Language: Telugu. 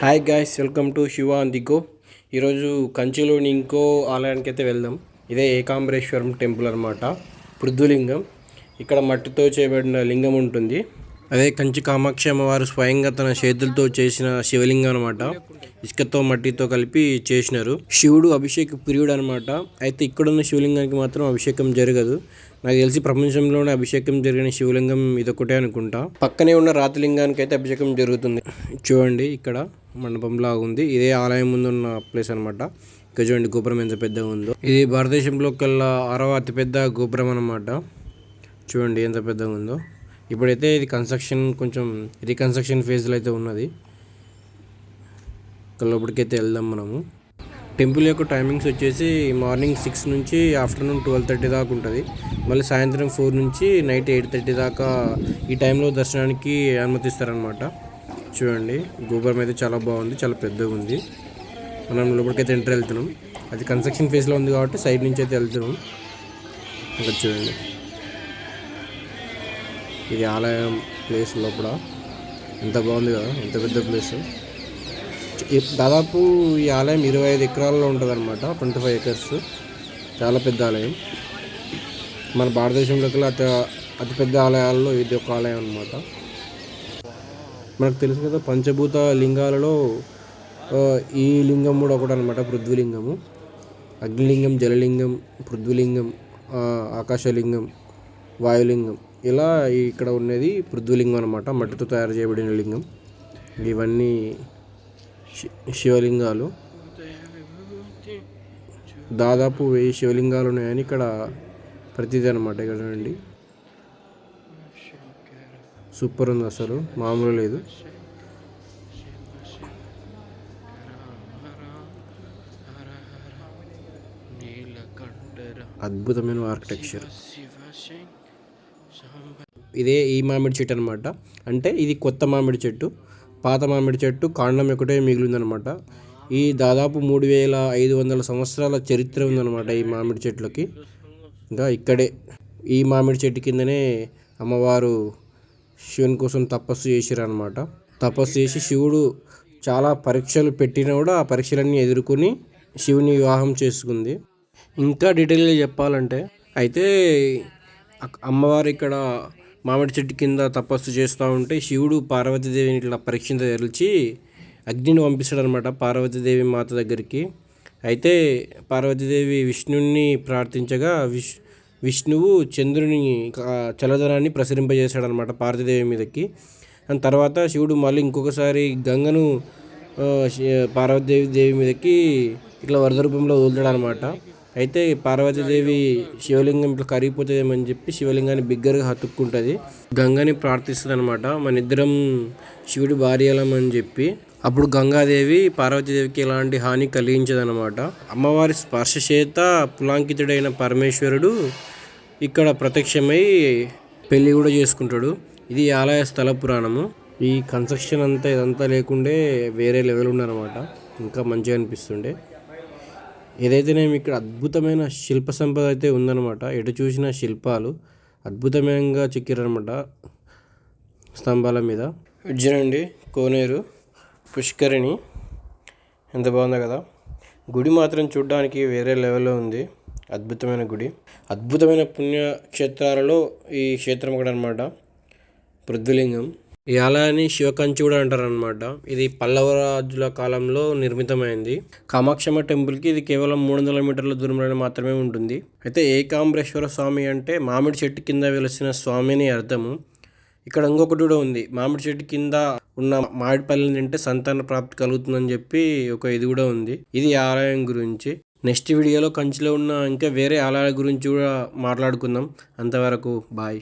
Hi guys, welcome to Shiva on the go. ఈరోజు కంచిలోని ఇంకో ఆలయానికి అయితే వెళ్దాం. ఇదే ఏకాంబరేశ్వరం టెంపుల్ అనమాట. పృథ్వలింగం. ఇక్కడ మట్టితో చేయబడిన లింగం ఉంటుంది. అదే కంచి కామాక్షి అమ్మవారు స్వయంగా తన చేతులతో చేసిన శివలింగం అనమాట. ఇసుకతో మట్టితో కలిపి చేసినారు. శివుడు అభిషేక ప్రియుడు అనమాట. అయితే ఇక్కడున్న శివలింగానికి మాత్రం అభిషేకం జరగదు. నాకు తెలిసి ప్రపంచంలోనే అభిషేకం జరిగిన శివలింగం ఇదొకటే అనుకుంటా. పక్కనే ఉన్న రాతిలింగానికి అయితే అభిషేకం జరుగుతుంది. చూడండి, ఇక్కడ మండపంలా ఉంది. ఇదే ఆలయం ముందు ఉన్న ప్లేస్ అనమాట. ఇక్కడ చూడండి గోపురం ఎంత పెద్దగా ఉందో. ఇది భారతదేశంలో కల్లా 6వ అతిపెద్ద గోపురం అనమాట. చూడండి ఎంత పెద్దగా ఉందో. ఇప్పుడైతే ఇది కన్స్ట్రక్షన్, కొంచెం రీకన్స్ట్రక్షన్ ఫేజ్లో అయితే ఉన్నది. లోపలికైతే వెళ్దాం మనము. టెంపుల్ యొక్క టైమింగ్స్ వచ్చేసి మార్నింగ్ 6 నుంచి ఆఫ్టర్నూన్ 12:30 దాకా ఉంటుంది. మళ్ళీ సాయంత్రం 4 నుంచి నైట్ 8:30 దాకా ఈ టైంలో దర్శనానికి అనుమతిస్తారనమాట. చూడండి గోపురం అయితే చాలా బాగుంది, చాలా పెద్దగా ఉంది. మనం లోపలికైతే ఎంటర్ వెళ్తున్నాం. అది కన్స్ట్రక్షన్ ఫేజ్లో ఉంది కాబట్టి సైడ్ నుంచి అయితే వెళ్తున్నాం. ఇంకా చూడండి, ఇది ఆలయం ప్లేస్ లోపల ఎంత బాగుంది కదా, ఎంత పెద్ద ప్లేస్. దాదాపు ఈ ఆలయం 25 ఎకరాల్లో ఉంటుంది అనమాట. 25 acres. చాలా పెద్ద ఆలయం. మన భారతదేశంలోకి అతిపెద్ద ఆలయాల్లో ఇది ఒక ఆలయం అనమాట. మనకు తెలుసు కదా, పంచభూత లింగాలలో ఈ లింగం కూడా ఒకటి అనమాట. పృథ్వీలింగము, అగ్నిలింగం, జలలింగం, పృథ్వీలింగం, ఆకాశలింగం, వాయులింగం. ఇలా ఇక్కడ ఉన్నది పృథ్వీలింగం అనమాట. మట్టితో తయారు చేయబడిన లింగం. ఇవన్నీ శివలింగాలు. దాదాపు 1000 శివలింగాలు ఉన్నాయని ఇక్కడ ప్రతిదీ అనమాట. ఇక్కడ చూడండి, సూపర్ ఉంది, అసలు మామూలు లేదు. అద్భుతమైన ఆర్కిటెక్చర్. ఇదే ఈ మామిడి చెట్టు అనమాట. అంటే ఇది కొత్త మామిడి చెట్టు. పాత మామిడి చెట్టు కాండం ఒకటే మిగిలిందనమాట. ఈ దాదాపు 3500 సంవత్సరాల చరిత్ర ఉందన్నమాట ఈ మామిడి చెట్లకి. ఇంకా ఇక్కడే ఈ మామిడి చెట్టు కిందనే అమ్మవారు శివుని కోసం తపస్సు చేసిరనమాట. తపస్సు చేసి శివుడు చాలా పరీక్షలు పెట్టినా కూడా ఆ పరీక్షలన్నీ ఎదుర్కొని శివుని వివాహం చేసుకుంది. ఇంకా డీటెయిల్గా చెప్పాలంటే అయితే అమ్మవారు ఇక్కడ మామిడి చెట్టు కింద తపస్సు చేస్తూ ఉంటే శివుడు పార్వతీదేవిని ఇట్లా పరీక్షించ తెలిచి అగ్నిని పంపిస్తాడు అనమాట పార్వతీదేవి మాత దగ్గరికి. అయితే పార్వతీదేవి విష్ణుని ప్రార్థించగా విష్ణువు చంద్రుని చల్లదనాన్ని ప్రసరింపజేశాడనమాట పార్వతీదేవి మీదకి. దాని తర్వాత శివుడు మళ్ళీ ఇంకొకసారి గంగను పార్వతీదేవి మీదకి ఇట్లా వరద రూపంలో వదులుతాడు అనమాట. అయితే పార్వతీదేవి శివలింగం ఇట్లా కరిగిపోతుందేమని చెప్పి శివలింగాన్ని బిగ్గరగా హత్తుక్కుంటుంది. గంగని ప్రార్థిస్తుంది అనమాట, మన ఇద్దరం శివుడి భార్యలమని చెప్పి. అప్పుడు గంగాదేవి పార్వతీదేవికి ఎలాంటి హాని కలిగించదనమాట. అమ్మవారి స్పర్శ చేత పులాంకితుడైన పరమేశ్వరుడు ఇక్కడ ప్రత్యక్షమై పెళ్లి కూడా చేసుకుంటాడు. ఇది ఆలయ స్థల పురాణము. ఈ కన్స్ట్రక్షన్ అంతా ఇదంతా లేకుండే వేరే లెవెల్ ఉన్నారన్నమాట. ఇంకా మంచిగా అనిపిస్తుండే. ఏదైతేనేమి ఇక్కడ అద్భుతమైన శిల్ప సంపద అయితే ఉందన్నమాట. ఎటు చూసిన శిల్పాలు అద్భుతంగా చెక్కిరనమాట స్తంభాల మీద. చూడండి, కోనేరు, పుష్కరిణి ఎంత బాగుందో కదా. గుడి మాత్రం చూడడానికి వేరే లెవెల్లో ఉంది. అద్భుతమైన గుడి. అద్భుతమైన పుణ్యక్షేత్రాలలో ఈ క్షేత్రం కూడా అనమాట. పృథ్వీలింగం. ఈ ఆలయాన్ని శివకంచి కూడా అంటారనమాట. ఇది పల్లవ రాజుల కాలంలో నిర్మితమైంది. కామాక్షమ్మ టెంపుల్కి ఇది కేవలం 300 మీటర్ల దూరంలో మాత్రమే ఉంటుంది. అయితే ఏకాంబరేశ్వర స్వామి అంటే మామిడి చెట్టు కింద వెలిసిన స్వామి అని అర్థము. ఇక్కడ ఇంకొకటి కూడా ఉంది. మామిడి చెట్టు కింద ఉన్న మామిడి పళ్ళని తింటే సంతాన ప్రాప్తి కలుగుతుందని చెప్పి ఒక ఇది కూడా ఉంది. ఇది ఆలయం గురించి. నెక్స్ట్ వీడియోలో కంచిలో ఉన్న ఇంకా వేరే ఆలయాల గురించి కూడా మాట్లాడుకుందాం. అంతవరకు బాయ్.